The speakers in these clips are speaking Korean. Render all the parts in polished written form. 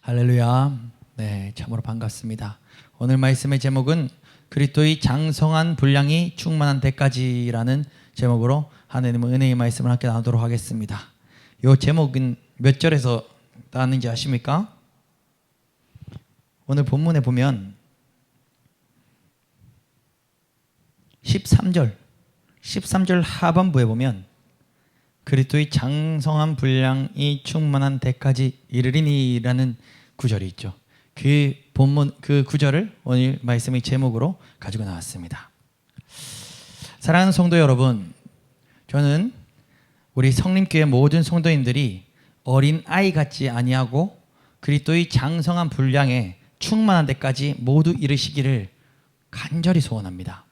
할렐루야. 네, 참으로 반갑습니다. 오늘 말씀의 제목은 그리스도의 장성한 분량이 충만한 때까지라는 제목으로 하나님의 은혜의 말씀을 함께 나누도록 하겠습니다. 이 제목은 몇 절에서 나왔는지 아십니까? 오늘 본문에 보면 13절 하반부에 보면 그리스도의 장성한 분량이 충만한 때까지 이르리니라는 구절이 있죠. 그 본문 그 구절을 오늘 말씀의 제목으로 가지고 나왔습니다. 사랑하는 성도 여러분, 저는 우리 성림교회 모든 성도님들이 어린 아이 같지 아니하고 그리스도의 장성한 분량에 충만한 데까지 모두 이르시기를 간절히 소원합니다.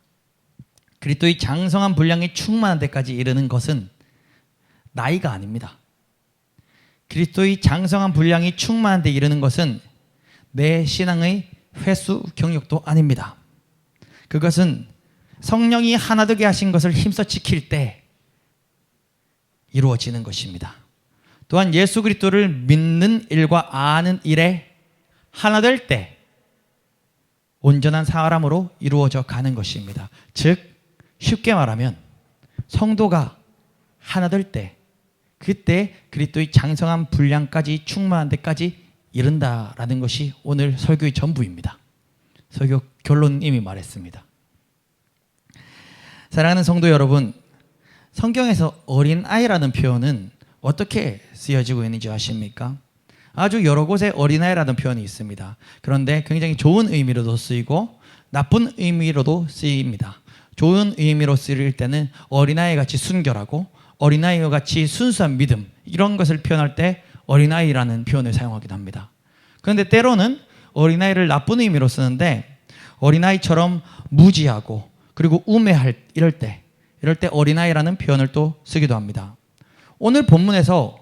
그리스도의 장성한 분량이 충만한 데까지 이르는 것은 나이가 아닙니다. 그리스도의 장성한 분량이 충만한 데 이르는 것은 내 신앙의 횟수 경력도 아닙니다. 그것은 성령이 하나 되게 하신 것을 힘써 지킬 때 이루어지는 것입니다. 또한 예수 그리스도를 믿는 일과 아는 일에 하나 될 때 온전한 사람으로 이루어져 가는 것입니다. 즉 쉽게 말하면 성도가 하나 될 때 그때 그리스도의 장성한 분량까지 충만한 데까지 이른다라는 것이 오늘 설교의 전부입니다. 설교 결론 이미 말했습니다. 사랑하는 성도 여러분, 성경에서 어린아이라는 표현은 어떻게 쓰여지고 있는지 아십니까? 아주 여러 곳에 어린아이라는 표현이 있습니다. 그런데 굉장히 좋은 의미로도 쓰이고 나쁜 의미로도 쓰입니다. 좋은 의미로 쓰일 때는 어린아이 같이 순결하고 어린아이와 같이 순수한 믿음, 이런 것을 표현할 때 어린아이라는 표현을 사용하기도 합니다. 그런데 때로는 어린아이를 나쁜 의미로 쓰는데 어린아이처럼 무지하고 그리고 우매할 이럴 때 어린아이라는 표현을 또 쓰기도 합니다. 오늘 본문에서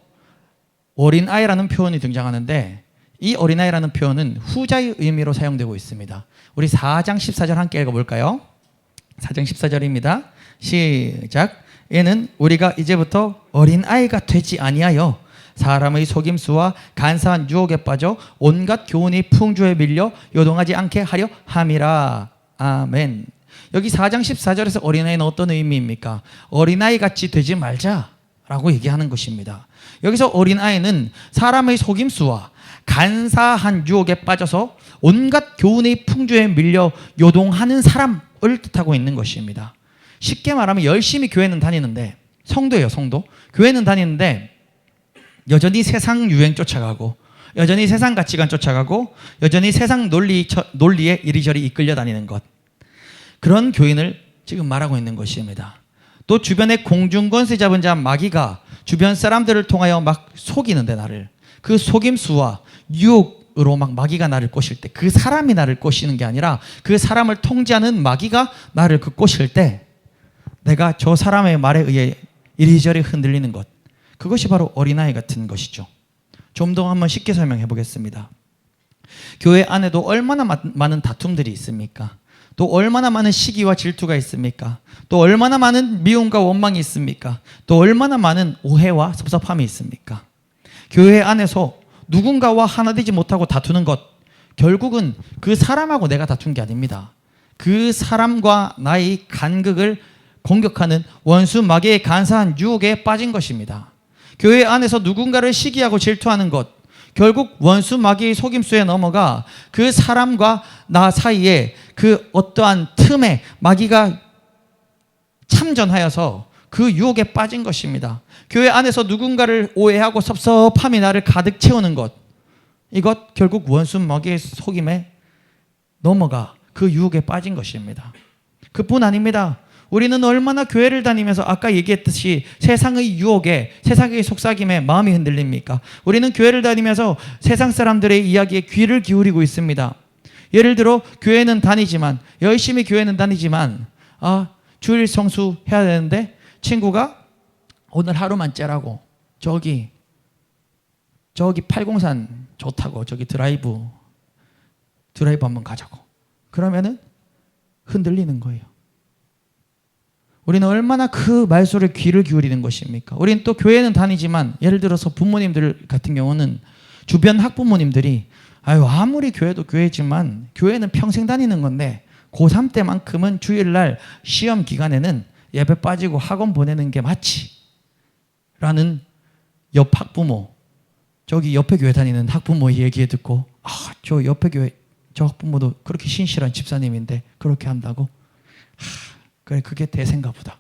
어린아이라는 표현이 등장하는데 이 어린아이라는 표현은 후자의 의미로 사용되고 있습니다. 우리 4장 14절 함께 읽어볼까요? 4장 14절입니다. 시작. 이는 우리가 이제부터 어린아이가 되지 아니하여 사람의 속임수와 간사한 유혹에 빠져 온갖 교훈이 풍조에 밀려 요동하지 않게 하려 함이라. 아멘. 여기 4장 14절에서 어린아이는 어떤 의미입니까? 어린아이 같이 되지 말자라고 얘기하는 것입니다. 여기서 어린아이는 사람의 속임수와 간사한 유혹에 빠져서 온갖 교훈의 풍조에 밀려 요동하는 사람을 뜻하고 있는 것입니다. 쉽게 말하면 열심히 교회는 다니는데, 성도예요, 성도. 교회는 다니는데 여전히 세상 유행 쫓아가고 여전히 세상 가치관 쫓아가고 여전히 세상 논리에 이리저리 이끌려 다니는 것, 그런 교인을 지금 말하고 있는 것입니다. 또 주변에 공중권세 잡은 자 마귀가 주변 사람들을 통하여 막 속이는데, 나를 그 속임수와 유혹으로 막 마귀가 나를 꼬실 때, 그 사람이 나를 꼬시는 게 아니라 그 사람을 통제하는 마귀가 나를 꼬실 때 내가 저 사람의 말에 의해 이리저리 흔들리는 것, 그것이 바로 어린아이 같은 것이죠. 좀 더 한번 쉽게 설명해 보겠습니다. 교회 안에도 얼마나 많은 다툼들이 있습니까? 또 얼마나 많은 시기와 질투가 있습니까? 또 얼마나 많은 미움과 원망이 있습니까? 또 얼마나 많은 오해와 섭섭함이 있습니까? 교회 안에서 누군가와 하나 되지 못하고 다투는 것, 결국은 그 사람하고 내가 다툰 게 아닙니다. 그 사람과 나의 간극을 공격하는 원수 마귀의 간사한 유혹에 빠진 것입니다. 교회 안에서 누군가를 시기하고 질투하는 것, 결국 원수 마귀의 속임수에 넘어가 그 사람과 나 사이에 그 어떠한 틈에 마귀가 참전하여서 그 유혹에 빠진 것입니다. 교회 안에서 누군가를 오해하고 섭섭함이 나를 가득 채우는 것, 이것 결국 원수 마귀의 속임에 넘어가 그 유혹에 빠진 것입니다. 그뿐 아닙니다. 우리는 얼마나 교회를 다니면서 아까 얘기했듯이 세상의 유혹에, 세상의 속삭임에 마음이 흔들립니까? 우리는 교회를 다니면서 세상 사람들의 이야기에 귀를 기울이고 있습니다. 예를 들어 교회는 다니지만, 열심히 교회는 다니지만 주일 성수 해야 되는데 친구가 오늘 하루만 째라고 저기 803 좋다고 저기 드라이브 한번 가자고, 그러면은 흔들리는 거예요. 우리는 얼마나 그 말소리에 귀를 기울이는 것입니까? 우리는 또 교회는 다니지만, 예를 들어서 부모님들 같은 경우는 주변 학부모님들이 아유 아무리 교회도 교회지만 교회는 평생 다니는 건데 고3 때만큼은 주일날 시험 기간에는 예배 빠지고 학원 보내는 게 맞지 라는 옆 학부모, 저기 옆에 교회 다니는 학부모 얘기 듣고 저 옆에 교회 저 학부모도 그렇게 신실한 집사님인데 그렇게 한다고? 그래 그게 대세인가 보다.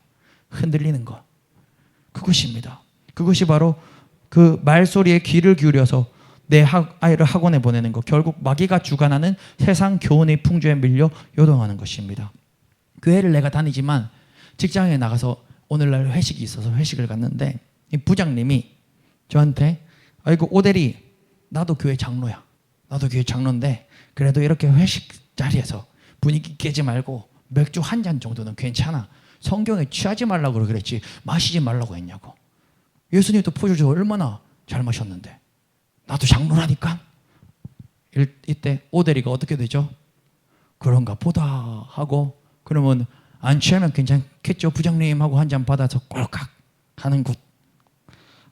흔들리는 것, 그것입니다. 그것이 바로 그 말소리에 귀를 기울여서 내 아이를 학원에 보내는 것, 결국 마귀가 주관하는 세상 교훈의 풍조에 밀려 요동하는 것입니다. 교회를 내가 다니지만 직장에 나가서 오늘날 회식이 있어서 회식을 갔는데 이 부장님이 저한테 아이고 오대리 나도 교회 장로야. 나도 교회 장로인데 그래도 이렇게 회식 자리에서 분위기 깨지 말고 맥주 한 잔 정도는 괜찮아. 성경에 취하지 말라고 그랬지 마시지 말라고 했냐고. 예수님도 포도주 얼마나 잘 마셨는데 나도 장로라니까. 이때 오대리가 어떻게 되죠? 그런가 보다 하고 그러면 안 취하면 괜찮겠죠 부장님 하고 한 잔 받아서 꼴깍 하는 곳.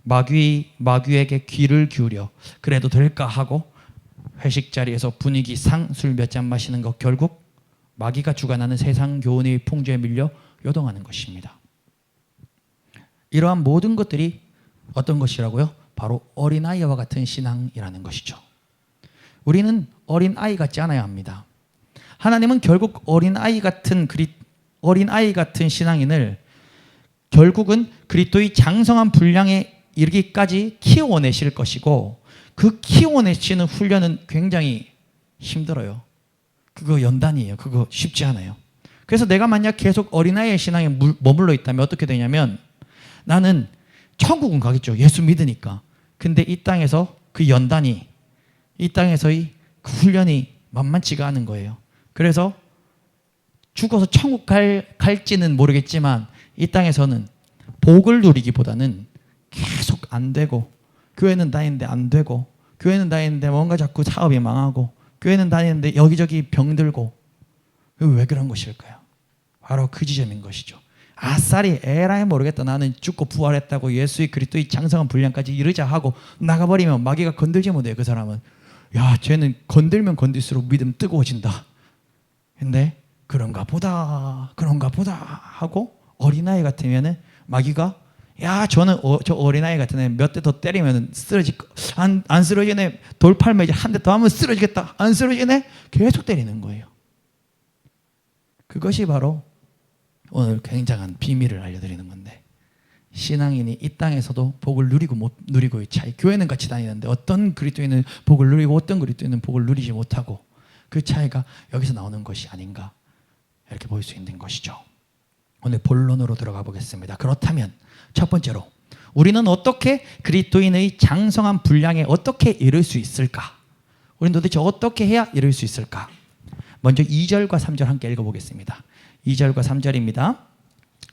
마귀에게 귀를 기울여 그래도 될까 하고 회식 자리에서 분위기 상 술 몇 잔 마시는 것, 결국 마귀가 주관하는 세상 교훈의 풍조에 밀려 요동하는 것입니다. 이러한 모든 것들이 어떤 것이라고요? 바로 어린아이와 같은 신앙이라는 것이죠. 우리는 어린아이 같지 않아야 합니다. 하나님은 결국 어린아이 같은 신앙인을 결국은 그리스도의 장성한 분량에 이르기까지 키워내실 것이고, 그 키워내시는 훈련은 굉장히 힘들어요. 그거 연단이에요. 그거 쉽지 않아요. 그래서 내가 만약 계속 어린아이의 신앙에 머물러 있다면 어떻게 되냐면, 나는 천국은 가겠죠. 예수 믿으니까. 근데 이 땅에서 그 연단이, 이 땅에서의 그 훈련이 만만치가 않은 거예요. 그래서 죽어서 천국 갈지는 모르겠지만 이 땅에서는 복을 누리기보다는 계속 안 되고, 교회는 다니는데 안 되고, 교회는 다니는데 뭔가 자꾸 사업이 망하고, 교회는 다니는데 여기저기 병들고. 왜 그런 것일까요? 바로 그 지점인 것이죠. 아싸리 에라이 모르겠다. 나는 죽고 부활했다고 예수의 그리스도의 장성한 분량까지 이르자 하고 나가버리면 마귀가 건들지 못해요. 그 사람은 야 쟤는 건들면 건들수록 믿음 뜨거워진다. 근데 그런가 보다 하고 어린아이 같으면은 마귀가 야 저는 저 어린아이 같은 애 몇 대 더 때리면 쓰러질 거, 안 쓰러지네. 돌팔매질 한 대 더 하면 쓰러지겠다. 안 쓰러지네. 계속 때리는 거예요. 그것이 바로 오늘 굉장한 비밀을 알려드리는 건데, 신앙인이 이 땅에서도 복을 누리고 못 누리고의 차이. 교회는 같이 다니는데 어떤 그리스도인은 복을 누리고 어떤 그리스도인은 복을 누리지 못하고, 그 차이가 여기서 나오는 것이 아닌가 이렇게 볼 수 있는 것이죠. 오늘 본론으로 들어가 보겠습니다. 그렇다면 첫 번째로 우리는 어떻게 그리스도인의 장성한 분량에 어떻게 이를 수 있을까? 우리는 도대체 어떻게 해야 이룰 수 있을까? 먼저 2절과 3절 함께 읽어보겠습니다. 2절과 3절입니다.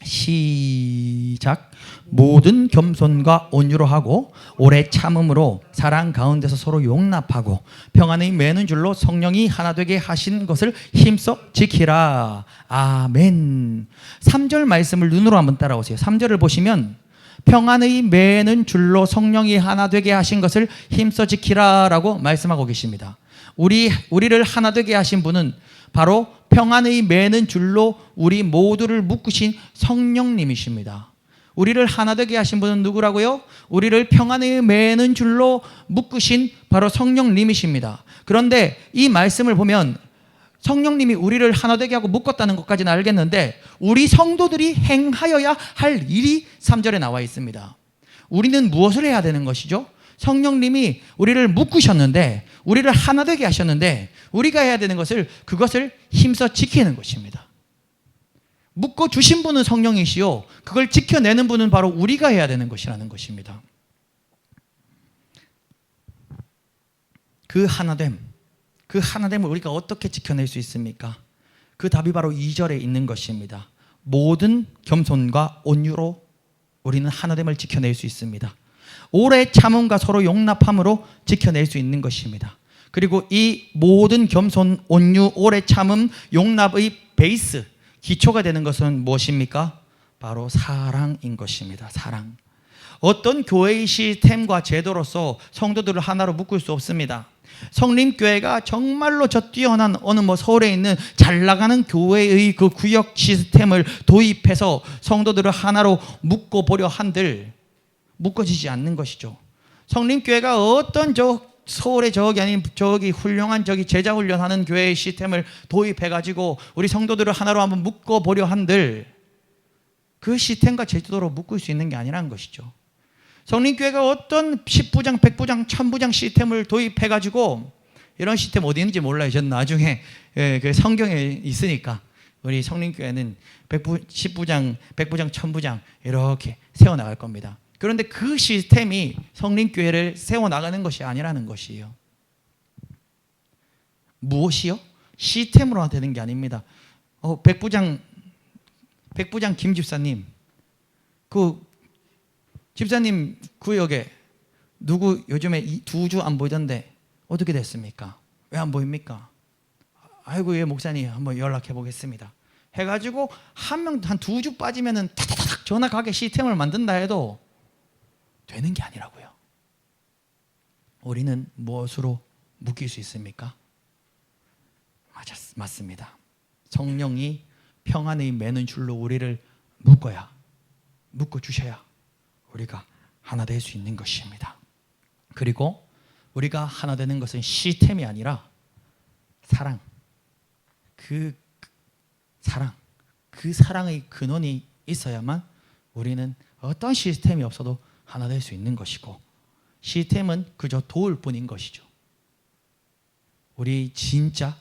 시작. 모든 겸손과 온유로 하고 오래 참음으로 사랑 가운데서 서로 용납하고 평안의 매는 줄로 성령이 하나 되게 하신 것을 힘써 지키라. 아멘. 3절 말씀을 눈으로 한번 따라오세요. 3절을 보시면 평안의 매는 줄로 성령이 하나 되게 하신 것을 힘써 지키라 라고 말씀하고 계십니다. 우리를 하나 되게 하신 분은 바로 평안의 매는 줄로 우리 모두를 묶으신 성령님이십니다. 우리를 하나 되게 하신 분은 누구라고요? 우리를 평안의 매는 줄로 묶으신 바로 성령님이십니다. 그런데 이 말씀을 보면 성령님이 우리를 하나 되게 하고 묶었다는 것까지는 알겠는데, 우리 성도들이 행하여야 할 일이 3절에 나와 있습니다. 우리는 무엇을 해야 되는 것이죠? 성령님이 우리를 묶으셨는데, 우리를 하나 되게 하셨는데, 우리가 해야 되는 그것을 힘써 지키는 것입니다. 묶어주신 분은 성령이시요, 그걸 지켜내는 분은 바로 우리가 해야 되는 것이라는 것입니다. 그 하나됨을 우리가 어떻게 지켜낼 수 있습니까? 그 답이 바로 2절에 있는 것입니다. 모든 겸손과 온유로 우리는 하나됨을 지켜낼 수 있습니다. 오래 참음과 서로 용납함으로 지켜낼 수 있는 것입니다. 그리고 이 모든 겸손, 온유, 오래 참음, 용납의 베이스, 기초가 되는 것은 무엇입니까? 바로 사랑인 것입니다. 사랑. 어떤 교회의 시스템과 제도로서 성도들을 하나로 묶을 수 없습니다. 성림교회가 정말로 저 뛰어난 어느 서울에 있는 잘 나가는 교회의 그 구역 시스템을 도입해서 성도들을 하나로 묶어보려 한들 묶어지지 않는 것이죠. 성림교회가 어떤 서울에 저기 훌륭한 제자 훈련하는 교회의 시스템을 도입해가지고 우리 성도들을 하나로 한번 묶어보려 한들 그 시스템과 제도로 묶을 수 있는 게 아니라는 것이죠. 성림교회가 어떤 10부장, 100부장, 1000부장 시스템을 도입해가지고 이런 시스템 어디 있는지 몰라요. 저는 나중에 그 성경에 있으니까 우리 성림교회는 10부장, 100부장, 1000부장 이렇게 세워나갈 겁니다. 그런데 그 시스템이 성림교회를 세워나가는 것이 아니라는 것이에요. 무엇이요? 시스템으로 되는 게 아닙니다. 100부장 김 집사님, 그 집사님 구역에 누구 요즘에 2주 안 보이던데 어떻게 됐습니까? 왜 안 보입니까? 아이고, 예, 목사님 한번 연락해 보겠습니다 해가지고 한 2주 빠지면은 타타닥 전화 가게 시스템을 만든다 해도 되는 게 아니라고요. 우리는 무엇으로 묶일 수 있습니까? 맞습니다. 성령이 평안의 매는 줄로 우리를 묶어주셔야 우리가 하나 될 수 있는 것입니다. 그리고 우리가 하나 되는 것은 시스템이 아니라 사랑, 그 사랑의 근원이 있어야만 우리는 어떤 시스템이 없어도 하나 될 수 있는 것이고, 시스템은 그저 도울 뿐인 것이죠. 우리 진짜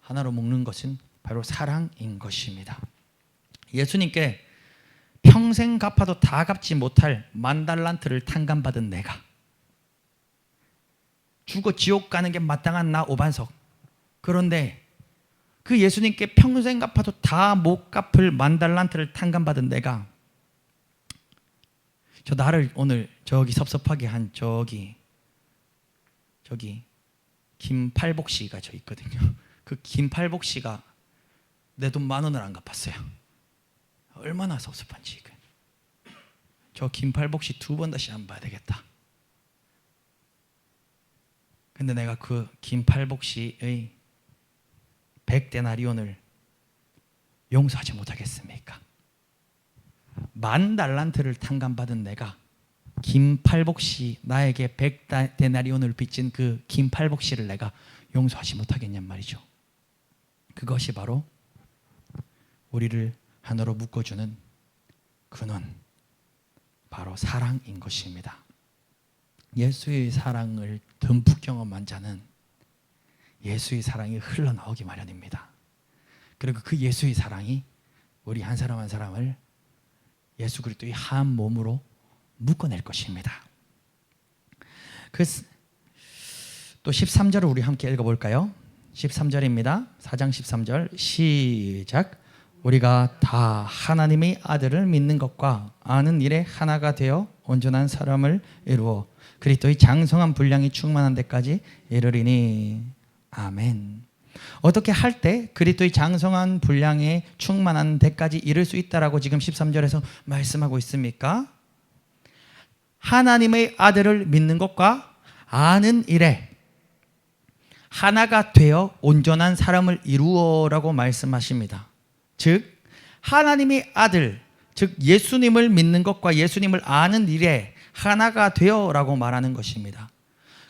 하나로 묶는 것은 바로 사랑인 것입니다. 예수님께 평생 갚아도 다 갚지 못할 10,000달란트를 탕감받은 내가, 죽어 지옥 가는 게 마땅한 나 오반석, 그런데 그 예수님께 평생 갚아도 다 못 갚을 10,000달란트를 탕감받은 내가, 나를 오늘 저기 섭섭하게 한 저기 김팔복 씨가 저 있거든요. 그 김팔복 씨가 내 돈 10,000원을 안 갚았어요. 얼마나 섭섭한지. 저 김팔복 씨 2번 다시 안 봐야 되겠다. 근데 내가 그 김팔복 씨의 100데나리온을 용서하지 못하겠습니까? 10,000달란트를 탕감받은 내가 김팔복 씨, 나에게 100데나리온을 빚진 그 김팔복 씨를 내가 용서하지 못하겠냔 말이죠. 그것이 바로 우리를 하나로 묶어주는 근원, 바로 사랑인 것입니다. 예수의 사랑을 듬뿍 경험한 자는 예수의 사랑이 흘러나오기 마련입니다. 그리고 그 예수의 사랑이 우리 한 사람 한 사람을 예수 그리스도의 한 몸으로 묶어낼 것입니다. 또 13절을 우리 함께 읽어볼까요? 13절입니다. 4장 13절 시작. 우리가 다 하나님의 아들을 믿는 것과 아는 일에 하나가 되어 온전한 사람을 이루어 그리스도의 장성한 분량이 충만한 데까지 이르리니. 아멘. 어떻게 할 때 그리스도의 장성한 분량에 충만한 데까지 이를 수 있다라고 지금 13절에서 말씀하고 있습니까? 하나님의 아들을 믿는 것과 아는 일에 하나가 되어 온전한 사람을 이루어라고 말씀하십니다. 즉 하나님의 아들, 즉 예수님을 믿는 것과 예수님을 아는 일에 하나가 되어라고 말하는 것입니다.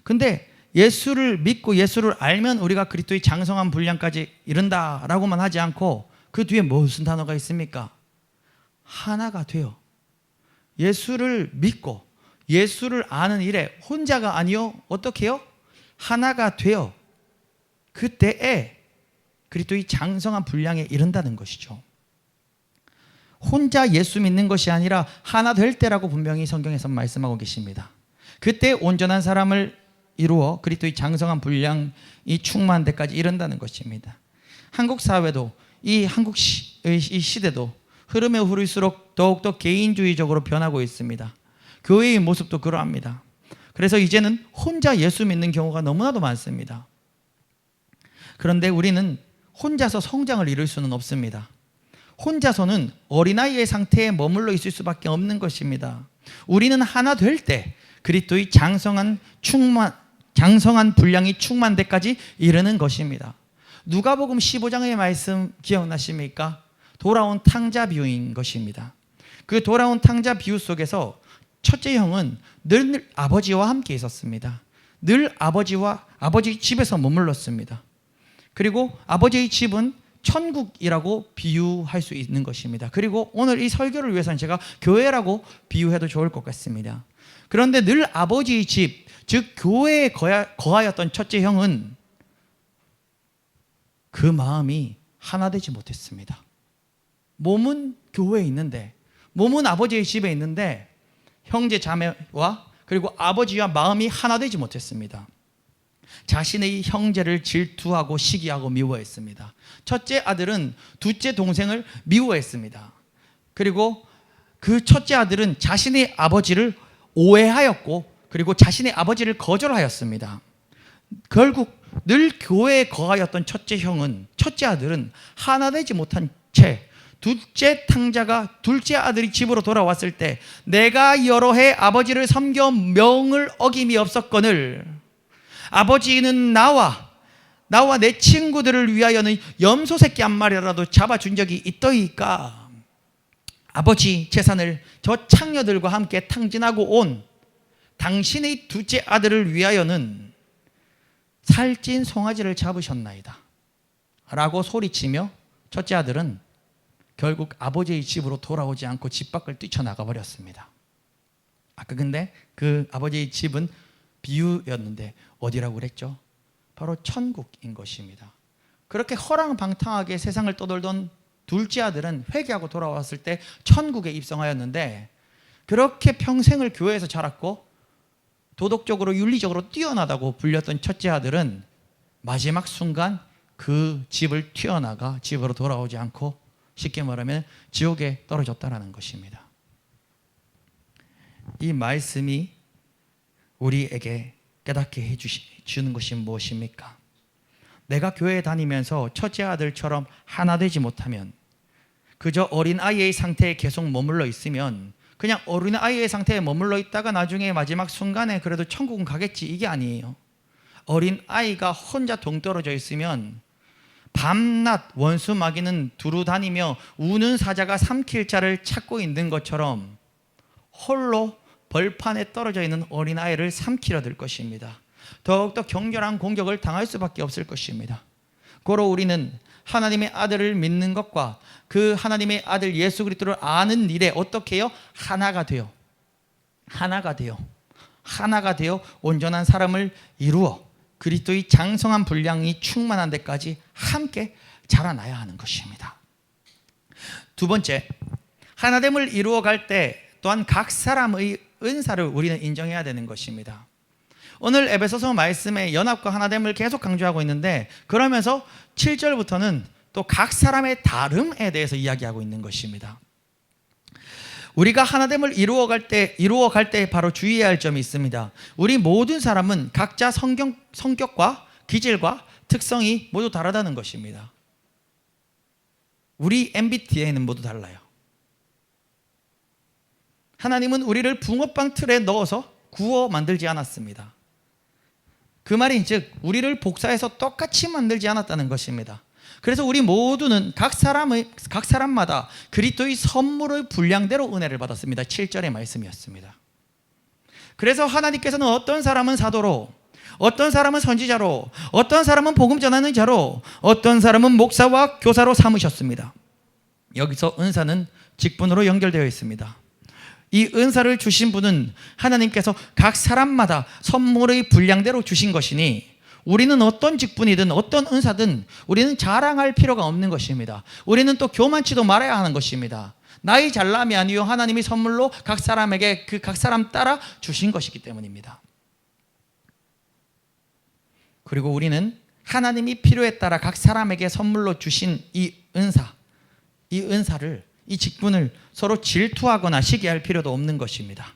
근데 예수를 믿고 예수를 알면 우리가 그리스도의 장성한 분량까지 이른다라고만 하지 않고 그 뒤에 무슨 단어가 있습니까? 하나가 되어. 예수를 믿고 예수를 아는 일에 혼자가 아니요 어떻게 해요? 하나가 되어 그때에 그리스도의 장성한 분량에 이른다는 것이죠. 혼자 예수 믿는 것이 아니라 하나 될 때라고 분명히 성경에서 말씀하고 계십니다. 그때 온전한 사람을 이루어 그리스도의 장성한 분량이 충만한 데까지 이른다는 것입니다. 한국 사회도 이 한국의 이 시대도 흐름에 흐를수록 더욱더 개인주의적으로 변하고 있습니다. 교회의 모습도 그러합니다. 그래서 이제는 혼자 예수 믿는 경우가 너무나도 많습니다. 그런데 우리는 혼자서 성장을 이룰 수는 없습니다. 혼자서는 어린아이의 상태에 머물러 있을 수밖에 없는 것입니다. 우리는 하나 될 때 그리스도의 장성한 분량이 충만 데까지 이르는 것입니다. 누가복음 15장의 말씀 기억나십니까? 돌아온 탕자 비유인 것입니다. 그 돌아온 탕자 비유 속에서 첫째 형은 늘 아버지와 함께 있었습니다. 늘 아버지 집에서 머물렀습니다. 그리고 아버지의 집은 천국이라고 비유할 수 있는 것입니다. 그리고 오늘 이 설교를 위해서는 제가 교회라고 비유해도 좋을 것 같습니다. 그런데 늘 아버지의 집, 즉 교회에 거하였던 첫째 형은 그 마음이 하나 되지 못했습니다. 몸은 교회에 있는데, 몸은 아버지의 집에 있는데 형제 자매와 그리고 아버지와 마음이 하나 되지 못했습니다. 자신의 형제를 질투하고 시기하고 미워했습니다. 첫째 아들은 둘째 동생을 미워했습니다. 그리고 그 첫째 아들은 자신의 아버지를 오해하였고 그리고 자신의 아버지를 거절하였습니다. 결국 늘 교회에 거하였던 첫째 아들은 하나 되지 못한 채 둘째 아들이 집으로 돌아왔을 때 내가 여러 해 아버지를 섬겨 명을 어김이 없었거늘 아버지는 나와 내 친구들을 위하여는 염소 새끼 한 마리라도 잡아준 적이 있더이까. 아버지 재산을 저 창녀들과 함께 탕진하고 온 당신의 둘째 아들을 위하여는 살찐 송아지를 잡으셨나이다 라고 소리치며 첫째 아들은 결국 아버지의 집으로 돌아오지 않고 집 밖을 뛰쳐나가 버렸습니다. 아까 근데 그 아버지의 집은 비유였는데 어디라고 그랬죠? 바로 천국인 것입니다. 그렇게 허랑방탕하게 세상을 떠돌던 둘째 아들은 회개하고 돌아왔을 때 천국에 입성하였는데 그렇게 평생을 교회에서 자랐고 도덕적으로 윤리적으로 뛰어나다고 불렸던 첫째 아들은 마지막 순간 그 집을 튀어나가 집으로 돌아오지 않고 쉽게 말하면 지옥에 떨어졌다라는 것입니다. 이 말씀이 우리에게 깨닫게 해주는 것이 무엇입니까? 내가 교회에 다니면서 첫째 아들처럼 하나 되지 못하면 그저 어린아이의 상태에 계속 머물러 있으면 그냥 어린아이의 상태에 머물러 있다가 나중에 마지막 순간에 그래도 천국은 가겠지 이게 아니에요. 어린아이가 혼자 동떨어져 있으면 밤낮 원수 마귀는 두루 다니며 우는 사자가 삼킬 자를 찾고 있는 것처럼 홀로 벌판에 떨어져 있는 어린아이를 삼키려 들 것입니다. 더욱더 격렬한 공격을 당할 수밖에 없을 것입니다. 고로 우리는 하나님의 아들을 믿는 것과 그 하나님의 아들 예수 그리스도를 아는 일에 어떻게 해요? 하나가 되어 온전한 사람을 이루어 그리스도의 장성한 분량이 충만한 데까지 함께 자라나야 하는 것입니다. 두 번째, 하나됨을 이루어갈 때 또한 각 사람의 은사를 우리는 인정해야 되는 것입니다. 오늘 에베소서 말씀에 연합과 하나됨을 계속 강조하고 있는데 그러면서 7절부터는 또 각 사람의 다름에 대해서 이야기하고 있는 것입니다. 우리가 하나됨을 이루어갈 때 바로 주의해야 할 점이 있습니다. 우리 모든 사람은 각자 성격과 기질과 특성이 모두 다르다는 것입니다. 우리 MBTI는 모두 달라요. 하나님은 우리를 붕어빵 틀에 넣어서 구워 만들지 않았습니다. 그 말인즉 우리를 복사해서 똑같이 만들지 않았다는 것입니다. 그래서 우리 모두는 각 사람마다 그리스도의 선물의 분량대로 은혜를 받았습니다. 7절의 말씀이었습니다. 그래서 하나님께서는 어떤 사람은 사도로, 어떤 사람은 선지자로, 어떤 사람은 복음 전하는 자로, 어떤 사람은 목사와 교사로 삼으셨습니다. 여기서 은사는 직분으로 연결되어 있습니다. 이 은사를 주신 분은 하나님께서 각 사람마다 선물의 분량대로 주신 것이니 우리는 어떤 직분이든 어떤 은사든 우리는 자랑할 필요가 없는 것입니다. 우리는 또 교만치도 말아야 하는 것입니다. 나의 잘남이 아니요 하나님이 선물로 각 사람에게 그 각 사람 따라 주신 것이기 때문입니다. 그리고 우리는 하나님이 필요에 따라 각 사람에게 선물로 주신 이 은사를 이 직분을 서로 질투하거나 시기할 필요도 없는 것입니다.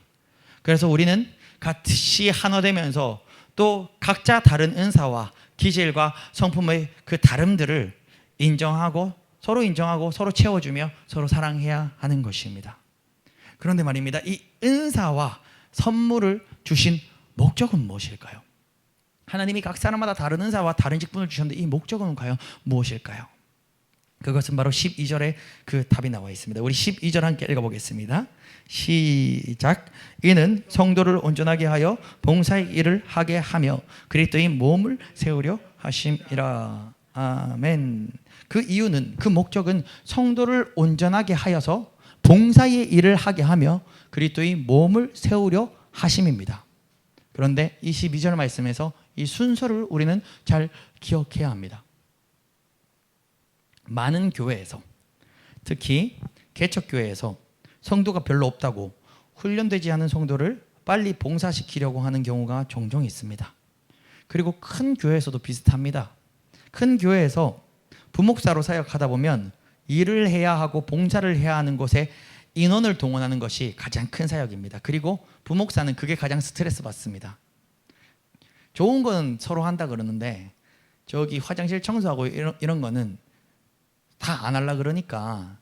그래서 우리는 같이 하나 되면서 또 각자 다른 은사와 기질과 성품의 그 다름들을 인정하고 서로 채워주며 서로 사랑해야 하는 것입니다. 그런데 말입니다. 이 은사와 선물을 주신 목적은 무엇일까요? 하나님이 각 사람마다 다른 은사와 다른 직분을 주셨는데 이 목적은 과연 무엇일까요? 그것은 바로 12절에 그 답이 나와 있습니다. 우리 12절 함께 읽어보겠습니다. 시작. 이는 성도를 온전하게 하여 봉사의 일을 하게 하며 그리스도의 몸을 세우려 하심이라. 아멘. 그 이유는, 그 목적은 성도를 온전하게 하여서 봉사의 일을 하게 하며 그리스도의 몸을 세우려 하심입니다. 그런데 이 12절 말씀에서 이 순서를 우리는 잘 기억해야 합니다. 많은 교회에서, 특히 개척교회에서 성도가 별로 없다고 훈련되지 않은 성도를 빨리 봉사시키려고 하는 경우가 종종 있습니다. 그리고 큰 교회에서도 비슷합니다. 큰 교회에서 부목사로 사역하다 보면 일을 해야 하고 봉사를 해야 하는 곳에 인원을 동원하는 것이 가장 큰 사역입니다. 그리고 부목사는 그게 가장 스트레스 받습니다. 좋은 건 서로 한다 그러는데 저기 화장실 청소하고 이런 거는 다 안 하려 그러니까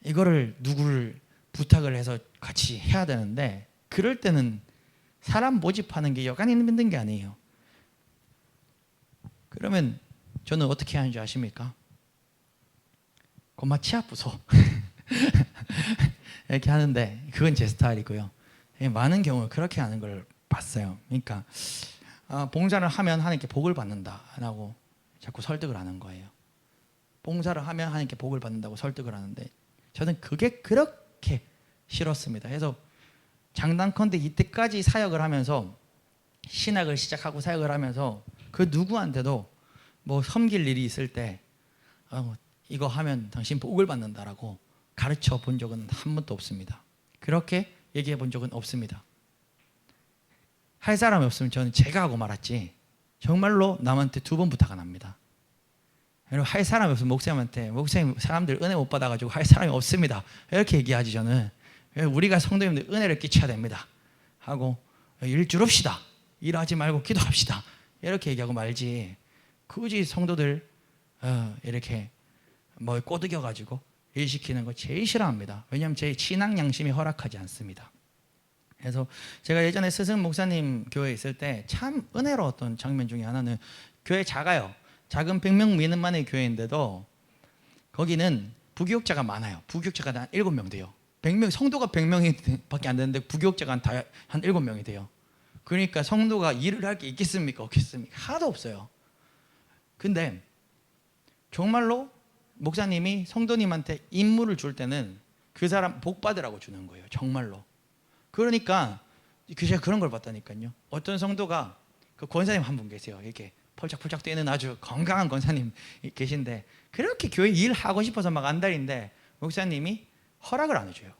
이거를 누구를 부탁을 해서 같이 해야 되는데, 그럴 때는 사람 모집하는 게 여간이 힘든 게 아니에요. 그러면 저는 어떻게 하는지 아십니까? 고마 치 아프소 이렇게 하는데 그건 제 스타일이고요. 많은 경우 그렇게 하는 걸 봤어요. 그러니까 봉사를 하면 하나님께 복을 받는다라고 자꾸 설득을 하는 거예요. 봉사를 하면 하나님께 복을 받는다고 설득을 하는데 저는 그게 그렇게 싫었습니다. 그래서 장단컨대 이때까지 사역을 하면서, 신학을 시작하고 사역을 하면서 그 누구한테도 뭐 섬길 일이 있을 때 이거 하면 당신 복을 받는다라고 가르쳐 본 적은 한 번도 없습니다. 그렇게 얘기해 본 적은 없습니다. 할 사람이 없으면 저는 제가 하고 말았지 정말로 남한테 두 번 부탁 안 합니다. 할 사람이 없으면 목사님한테, 목사님 사람들 은혜 못 받아가지고 할 사람이 없습니다 이렇게 얘기하지. 저는 우리가 성도님들 은혜를 끼쳐야 됩니다 하고 일 줄읍시다, 일하지 말고 기도합시다 이렇게 얘기하고 말지, 굳이 성도들 이렇게 뭐 꼬드겨가지고 일 시키는 거 제일 싫어합니다. 왜냐하면 제 신앙 양심이 허락하지 않습니다. 그래서 제가 예전에 스승 목사님 교회에 있을 때 참 은혜로웠던 장면 중에 하나는, 교회 작아요. 작은 100명 미만의 교회인데도 거기는 부교육자가 많아요. 부교육자가 한 7명 돼요. 100명, 성도가 100명밖에 안 되는데 부교육자가 한 7명이 돼요. 그러니까 성도가 일을 할 게 있겠습니까? 없겠습니까? 하나도 없어요. 근데 정말로 목사님이 성도님한테 임무를 줄 때는 그 사람 복 받으라고 주는 거예요. 정말로. 그러니까 제가 그런 걸 봤다니까요. 어떤 성도가, 그 권사님 한 분 계세요. 이렇게 펄짝펄짝 뛰는 아주 건강한 권사님 계신데 그렇게 교회 일하고 싶어서 막 안달인데 목사님이 허락을 안 해줘요.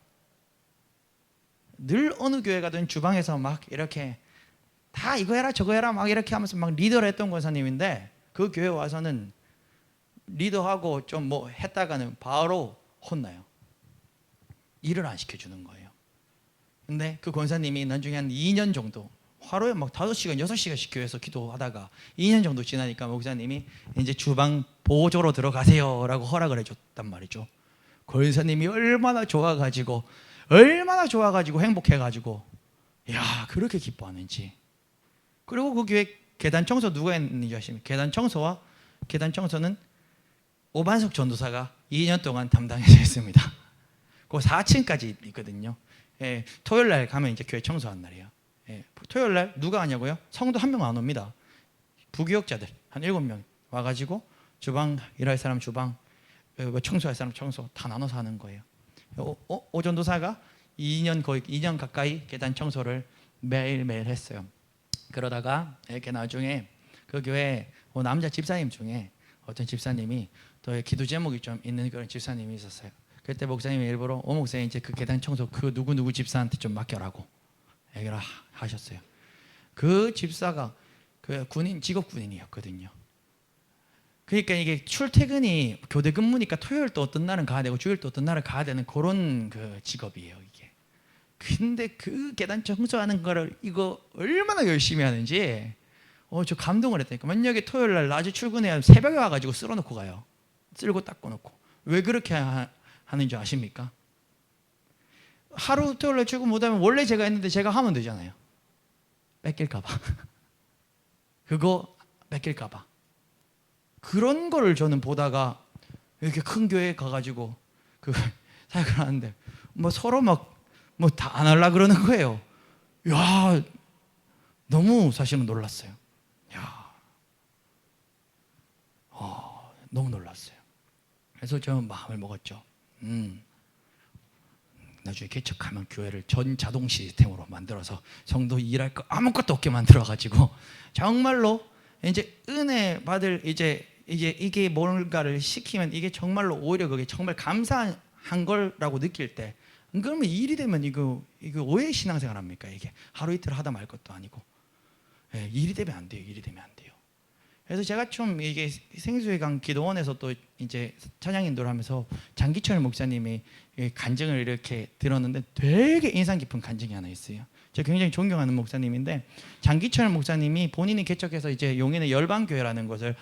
늘 어느 교회 가든 주방에서 막 이렇게 다 이거 해라 저거 해라 막 이렇게 하면서 막 리더를 했던 권사님인데, 그 교회 와서는 리더하고 좀 뭐 했다가는 바로 혼나요. 일을 안 시켜주는 거예요. 근데 그 권사님이 나중에 한 2년 정도 하루에 막 5시간 6시간씩 교회에서 기도하다가 2년 정도 지나니까 목사님이 이제 주방 보조로 들어가세요 라고 허락을 해줬단 말이죠. 권사님이 얼마나 좋아가지고 행복해가지고 야 그렇게 기뻐하는지. 그리고 그 교회 계단 청소 누가 했는지 아십니까? 계단 청소는 오반석 전도사가 2년 동안 담당해서 했습니다. 그 4층까지 있거든요. 예, 토요일 날 가면 이제 교회 청소한 날이에요. 예, 토요일 날 누가 하냐고요? 성도 한 명 안 옵니다. 부교역자들 한 7명 와가지고 주방 일할 사람 주방, 청소할 사람 청소 다 나눠서 하는 거예요. 오 전도사가 2년 거의 2년 가까이 계단 청소를 매일매일 했어요. 그러다가 이렇게 나중에 그 교회 남자 집사님 중에 어떤 집사님이 또 기도 제목이 좀 있는 그런 집사님이 있었어요. 그때 목사님이 일부러 목사님 이제 그 계단 청소 그 누구 집사한테 좀 맡겨라고 얘기를 하셨어요. 그 집사가 그 직업 군인이었거든요. 그러니까 이게 출퇴근이 교대 근무니까 토요일 또 어떤 날은 가야 되고 주일 또 어떤 날은 가야 되는 그런 그 직업이에요 이게. 근데 그 계단 청소하는 거를 이거 얼마나 열심히 하는지 저 감동을 했다니까. 만약에 토요일 날 낮에 출근해야 새벽에 와가지고 쓸어놓고 가요. 쓸고 닦고 놓고. 왜 그렇게 하는지 아십니까? 하루 토요일에 출근 못하면 원래 제가 했는데 제가 하면 되잖아요. 뺏길까봐. 그거 뺏길까봐. 그런 거를 저는 보다가 이렇게 큰 교회 가가지고 그 사역을 하는데 뭐 서로 막 뭐 다 안 하려 그러는 거예요. 야, 너무 사실은 놀랐어요. 야, 너무 놀랐어요. 그래서 저는 마음을 먹었죠. 나중에 개척하면 교회를 전 자동 시스템으로 만들어서 성도 일할 거 아무것도 없게 만들어가지고 정말로 이제 은혜 받을 이제 이게 뭔가를 시키면 이게 정말로 오히려 그게 정말 감사한 거라고 느낄 때, 그러면 일이 되면 이거 왜 신앙생활 합니까? 이게 하루 이틀 하다 말 것도 아니고. 예, 일이 되면 안 돼요. 일이 되면 안 돼요. 그래서 제가 좀 이게 생수의 강 기도원에서 또 이제 찬양 인도를 하면서 장기철 목사님이 간증을 이렇게 들었는데 되게 인상 깊은 간증이 하나 있어요. 제가 굉장히 존경하는 목사님인데, 장기철 목사님이 본인이 개척해서 이제 용인의 열방교회라는 것을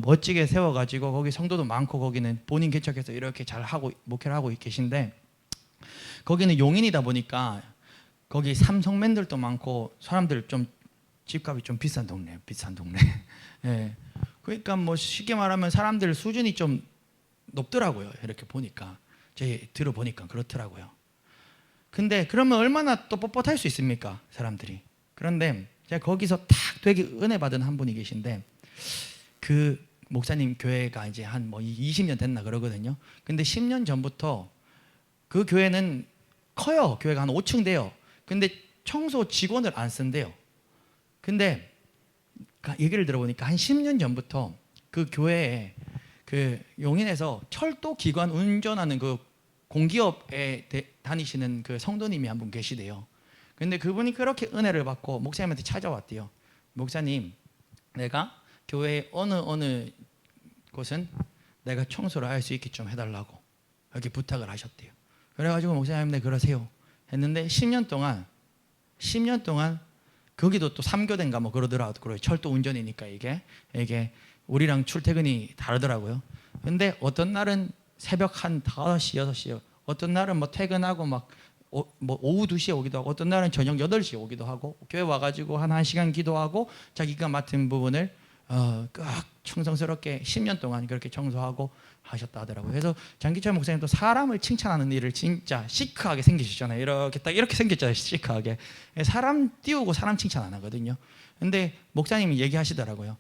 멋지게 세워가지고 거기 성도도 많고 거기는 본인 개척해서 이렇게 잘 하고 목회를 하고 계신데, 거기는 용인이다 보니까 거기 삼성맨들도 많고 사람들 좀 집값이 좀 비싼 동네예요. 비싼 동네. 예. 그러니까 뭐 쉽게 말하면 사람들 수준이 좀 높더라고요. 이렇게 보니까 제 들어보니까 그렇더라고요. 근데 그러면 얼마나 또 뻣뻣할 수 있습니까, 사람들이. 그런데 제가 거기서 딱 되게 은혜 받은 한 분이 계신데, 그 목사님 교회가 이제 한 뭐 20년 됐나 그러거든요. 근데 10년 전부터 그 교회는 커요. 교회가 한 5층 돼요. 근데 청소 직원을 안 쓴대요. 근데 얘기를 들어보니까 한 10년 전부터 그 교회에 그 용인에서 철도 기관 운전하는 그 공기업에 다니시는 그 성도님이 한 분 계시대요. 근데 그분이 그렇게 은혜를 받고 목사님한테 찾아왔대요. 목사님, 내가 교회 어느 곳은 내가 청소를 할 수 있게 좀 해달라고 이렇게 부탁을 하셨대요. 그래가지고 목사님, 네 그러세요 했는데 10년 동안 거기도 또 3교대인가 뭐 그러더라고요. 철도 운전이니까 이게 우리랑 출퇴근이 다르더라고요. 근데 어떤 날은 새벽 한 5시, 6시요. 어떤 날은 뭐 퇴근하고 막 뭐 오후 2시에 오기도 하고, 어떤 날은 저녁 8시에 오기도 하고, 교회 와가지고 한 1시간 기도하고 자기가 맡은 부분을 꽉 충성스럽게 10년 동안 그렇게 청소하고 하셨다 하더라고요. 그래서 장기철 목사님도 사람을 칭찬하는 일을 진짜 시크하게 생기시잖아요. 이렇게 딱 이렇게 생겼잖아요. 시크하게. 사람 띄우고 사람 칭찬 안 하거든요. 근데 목사님이 얘기하시더라고요.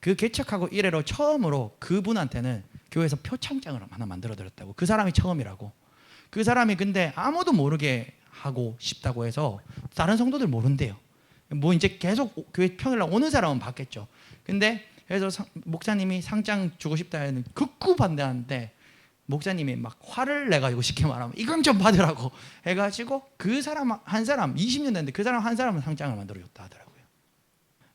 그 개척하고 이래로 처음으로 그분한테는 교회에서 표창장을 하나 만들어 드렸다고. 그 사람이 처음이라고. 그 사람이 근데 아무도 모르게 하고 싶다고 해서 다른 성도들 모른대요. 뭐 이제 계속 교회 평일날 오는 사람은 받겠죠. 근데 그래서 목사님이 상장 주고 싶다 해는 극구 반대하는데, 목사님이 막 화를 내가지고 쉽게 말하면 이건 좀 받으라고 해가지고 그 사람 한 사람 20년 됐는데 그 사람 한 사람은 상장을 만들어줬다 하더라고요.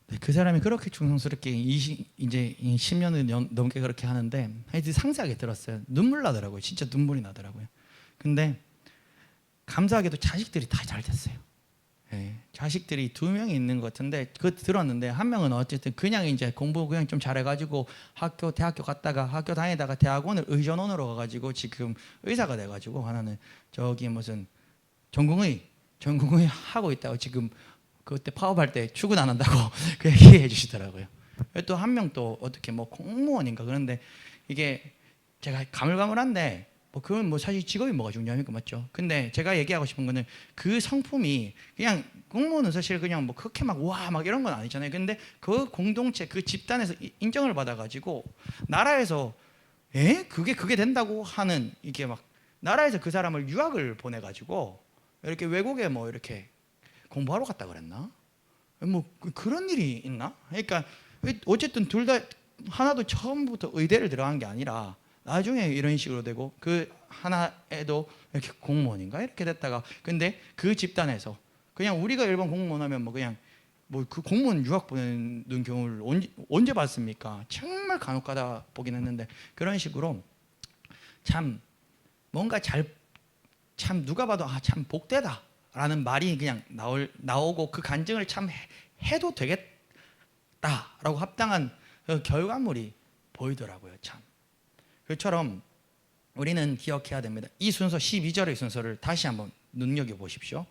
네, 그 사람이 그렇게 충성스럽게 이제 10년을 넘게 그렇게 하는데 하여튼 상세하게 들었어요. 눈물 나더라고요. 진짜 눈물이 나더라고요. 근데 감사하게도 자식들이 다 잘 됐어요. 네, 자식들이 2명이 있는 것 같은데 그거 들었는데, 한 명은 어쨌든 그냥 이제 공부 그냥 좀 잘해가지고 대학교 갔다가 학교 다니다가 대학원을 의전원으로 가가지고 지금 의사가 돼가지고, 하나는 저기 무슨 전공의 하고 있다고, 지금 그때 파업할 때 출근 안 한다고 그 얘기해 주시더라고요. 또 한 명 또 어떻게 뭐 공무원인가 그런데, 이게 제가 가물가물한데 뭐 그건 뭐 사실 직업이 뭐가 중요합니까, 맞죠? 근데 제가 얘기하고 싶은 거는 그 성품이 그냥 공무원은 사실 그냥 뭐 그렇게 막 와 막 이런 건 아니잖아요. 근데 그 공동체 그 집단에서 인정을 받아가지고 나라에서 그게 된다고 하는, 이게 막 나라에서 그 사람을 유학을 보내가지고 이렇게 외국에 뭐 이렇게 공부하러 갔다 그랬나? 뭐 그런 일이 있나? 그러니까 어쨌든 둘 다 하나도 처음부터 의대를 들어간 게 아니라 나중에 이런 식으로 되고, 그 하나에도 이렇게 공무원인가 이렇게 됐다가, 근데 그 집단에서 그냥 우리가 일반 공무원 하면 뭐 그냥 뭐 그 공무원 유학 보내는 경우를 언제 봤습니까? 정말 간혹가다 보긴 했는데, 그런 식으로 참 뭔가 참 누가 봐도 참 복되다라는 말이 그냥 나오고 그 간증을 참 해도 되겠다라고 합당한 그 결과물이 보이더라고요. 참. 그처럼 우리는 기억해야 됩니다. 이 순서 12절의 순서를 다시 한번 눈여겨보십시오.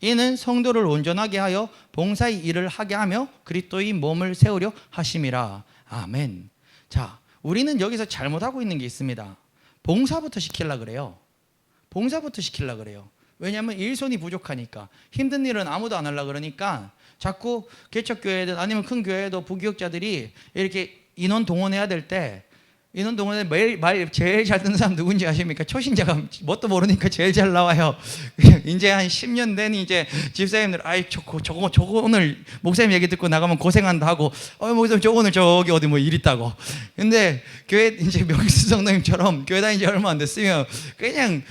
이는 성도를 온전하게 하여 봉사의 일을 하게 하며 그리스도의 몸을 세우려 하심이라. 아멘. 자, 우리는 여기서 잘못하고 있는 게 있습니다. 봉사부터 시키려고 그래요. 봉사부터 시키려고 그래요. 왜냐하면 일손이 부족하니까. 힘든 일은 아무도 안 하려고 그러니까 자꾸 개척교회든 아니면 큰 교회도 부교육자들이 이렇게 인원 동원해야 될 때, 인원 동원에 매일 말 제일 잘 듣는 사람 누군지 아십니까? 초신자가 뭣도 모르니까 제일 잘 나와요. 이제 한 10년 된 이제 집사님들, 아이 저거 오늘 목사님 얘기 듣고 나가면 고생한다 하고, 목사님 저 오늘 저기 어디 뭐 일 있다고. 근데 교회 이제 명수 성도님처럼 교회 다닌 지 얼마 안 됐으면 그냥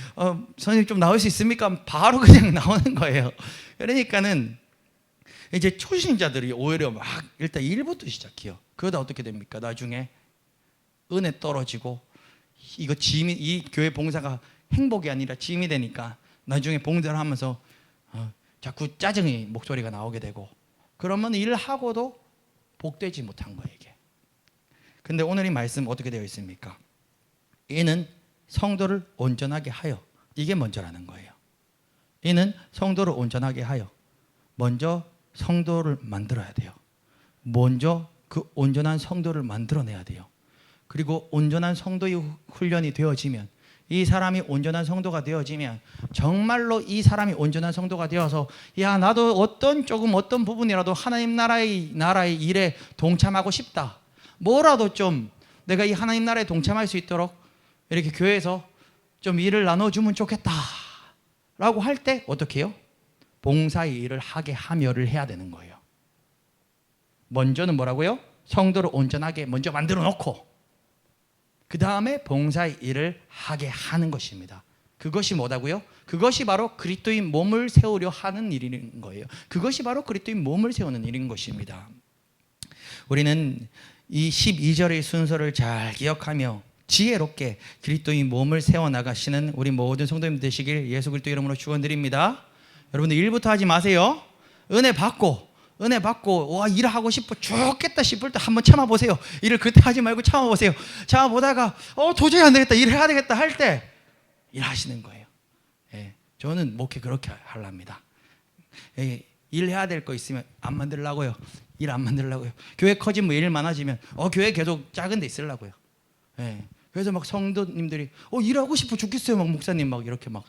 선생님 좀 나올 수 있습니까? 바로 그냥 나오는 거예요. 그러니까는 이제 초신자들이 오히려 막 일단 일부터 시작해요. 그러다 어떻게 됩니까? 나중에 은혜 떨어지고 이거 짐이, 이 교회 봉사가 행복이 아니라 짐이 되니까 나중에 봉사를 하면서 자꾸 짜증이 목소리가 나오게 되고, 그러면 일하고도 복되지 못한 거예요 이게. 근데 오늘 이 말씀 어떻게 되어 있습니까? 이는 성도를 온전하게 하여, 이게 먼저라는 거예요. 이는 성도를 온전하게 하여, 먼저 성도를 만들어야 돼요. 먼저 그 온전한 성도를 만들어내야 돼요. 그리고 온전한 성도의 훈련이 되어지면, 이 사람이 온전한 성도가 되어지면 정말로 이 사람이 온전한 성도가 되어서 야 나도 어떤 부분이라도 하나님 나라의 일에 동참하고 싶다, 뭐라도 좀 내가 이 하나님 나라에 동참할 수 있도록 이렇게 교회에서 좀 일을 나눠주면 좋겠다 라고 할 때 어떻게 해요? 봉사의 일을 하게 하며를 해야 되는 거예요. 먼저는 뭐라고요? 성도를 온전하게 먼저 만들어 놓고 그 다음에 봉사의 일을 하게 하는 것입니다. 그것이 뭐다고요? 그것이 바로 그리스도의 몸을 세우려 하는 일인 거예요. 그것이 바로 그리스도의 몸을 세우는 일인 것입니다. 우리는 이 12절의 순서를 잘 기억하며 지혜롭게 그리스도의 몸을 세워나가시는 우리 모든 성도님 되시길 예수 그리스도 이름으로 축원드립니다. 여러분들 일부터 하지 마세요. 은혜 받고 와 일하고 싶어 죽겠다 싶을 때 한번 참아보세요. 일을 그때 하지 말고 참아보세요. 참아보다가 도저히 안 되겠다, 일해야 되겠다 할 때 일하시는 거예요. 예, 저는 목회 그렇게 하랍니다. 예, 일해야 될 거 있으면 안 만들려고요. 일 안 만들려고요. 교회 커지면 일 많아지면 교회 계속 작은 데 있으려고요. 예, 그래서 막 성도님들이 일하고 싶어 죽겠어요. 막 목사님 막 이렇게 막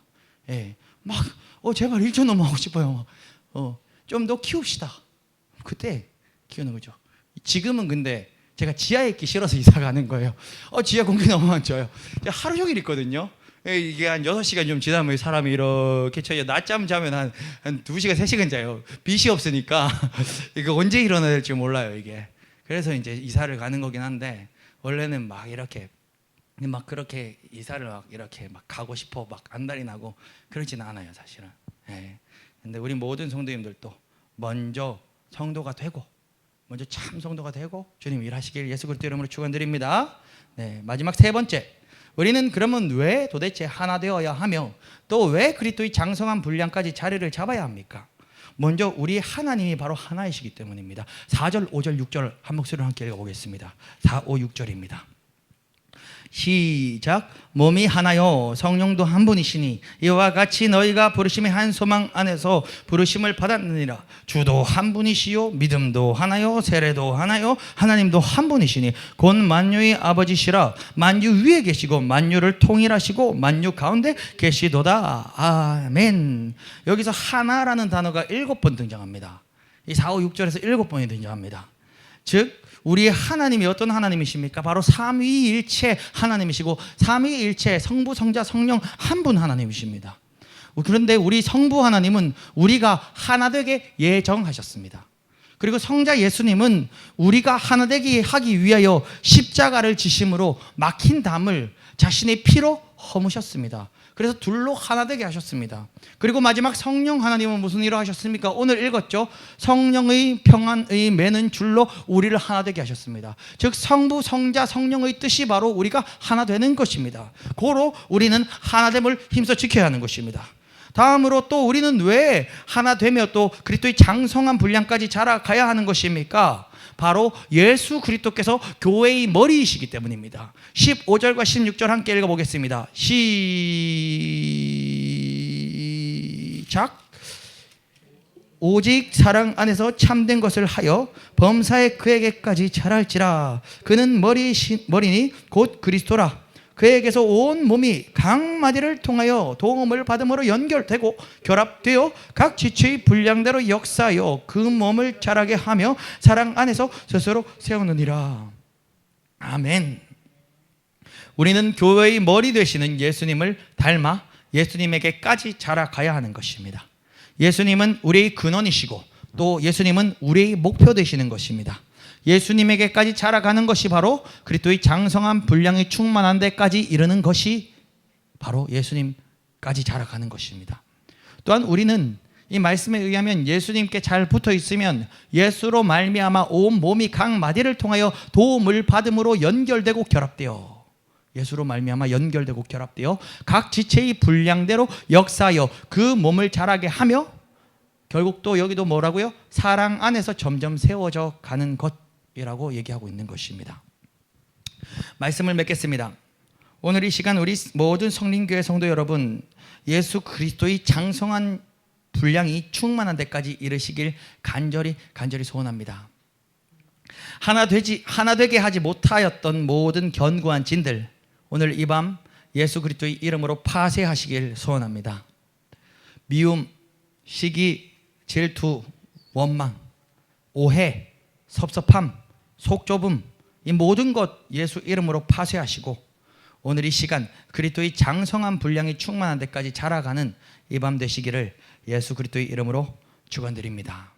제발 일 좀 너무 하고 싶어요. 좀 더 키웁시다. 그때 키우는 거죠. 지금은 근데 제가 지하에 있기 싫어서 이사 가는 거예요. 지하 공기 너무 안 좋아요. 하루 종일 있거든요. 이게 한 6시간 좀 지나면 사람이 이렇게 쳐요. 낮잠 자면 한 2시간, 3시간 자요. 빛이 없으니까 이거 언제 일어나야 될지 몰라요, 이게. 그래서 이제 이사를 가는 거긴 한데, 원래는 막 이렇게 막 그렇게 이사를 막 이렇게 막 가고 싶어 막 안달이 나고 그러지는 않아요, 사실은. 예. 근데 우리 모든 성도님들도 먼저 성도가 되고, 먼저 참 성도가 되고 주님 일하시길 예수 그리스도 이름으로 축원드립니다. 네, 마지막 세 번째, 우리는 그러면 왜 도대체 하나 되어야 하며 또 왜 그리스도의 장성한 분량까지 자리를 잡아야 합니까? 먼저 우리 하나님이 바로 하나이시기 때문입니다. 4절, 5절, 6절 한 목소리로 함께 읽어보겠습니다. 4, 5, 6절입니다. 시작. 몸이 하나요 성령도 한 분이시니 이와 같이 너희가 부르심의 한 소망 안에서 부르심을 받았느니라. 주도 한 분이시요 믿음도 하나요 세례도 하나요 하나님도 한 분이시니 곧 만유의 아버지시라. 만유 위에 계시고 만유를 통일하시고 만유 가운데 계시도다. 아멘. 여기서 하나라는 단어가 7번 등장합니다. 이 4, 5, 6절에서 7번이 등장합니다. 즉 우리의 하나님이 어떤 하나님이십니까? 바로 삼위일체 하나님이시고 삼위일체 성부, 성자, 성령 한 분 하나님이십니다. 그런데 우리 성부 하나님은 우리가 하나 되게 예정하셨습니다. 그리고 성자 예수님은 우리가 하나 되게 하기 위하여 십자가를 지심으로 막힌 담을 자신의 피로 허무셨습니다. 그래서 둘로 하나 되게 하셨습니다. 그리고 마지막 성령 하나님은 무슨 일을 하셨습니까? 오늘 읽었죠? 성령의 평안의 매는 줄로 우리를 하나 되게 하셨습니다. 즉 성부, 성자, 성령의 뜻이 바로 우리가 하나 되는 것입니다. 고로 우리는 하나됨을 힘써 지켜야 하는 것입니다. 다음으로 또 우리는 왜 하나 되며 또 그리스도의 장성한 분량까지 자라가야 하는 것입니까? 바로 예수 그리스도께서 교회의 머리이시기 때문입니다. 15절과 16절 함께 읽어보겠습니다. 시작. 오직 사랑 안에서 참된 것을 하여 범사에 그에게까지 자랄지라. 그는 머리니 곧 그리스도라. 그에게서 온 몸이 각 마디를 통하여 도움을 받음으로 연결되고 결합되어 각 지체의 분량대로 역사하여 그 몸을 자라게 하며 사랑 안에서 스스로 세우느니라. 아멘. 우리는 교회의 머리 되시는 예수님을 닮아 예수님에게까지 자라가야 하는 것입니다. 예수님은 우리의 근원이시고 또 예수님은 우리의 목표 되시는 것입니다. 예수님에게까지 자라가는 것이 바로 그리스도의 장성한 분량이 충만한 데까지 이르는 것이 바로 예수님까지 자라가는 것입니다. 또한 우리는 이 말씀에 의하면 예수님께 잘 붙어 있으면 예수로 말미암아 온 몸이 각 마디를 통하여 도움을 받음으로 연결되고 결합되어 예수로 말미암아 연결되고 결합되어 각 지체의 분량대로 역사하여 그 몸을 자라게 하며 결국 또 여기도 뭐라고요? 사랑 안에서 점점 세워져 가는 것이라고 얘기하고 있는 것입니다. 말씀을 맺겠습니다. 오늘 이 시간 우리 모든 성린교회 성도 여러분, 예수 그리스도의 장성한 분량이 충만한 데까지 이르시길 간절히 소원합니다. 하나 되게 하지 못하였던 모든 견고한 진들, 오늘 이 밤 예수 그리스도의 이름으로 파쇄하시길 소원합니다. 미움, 시기, 질투, 원망, 오해, 섭섭함, 속좁음, 이 모든 것 예수 이름으로 파쇄하시고 오늘 이 시간 그리스도의 장성한 분량이 충만한 데까지 자라가는 이 밤 되시기를 예수 그리스도의 이름으로 축원드립니다.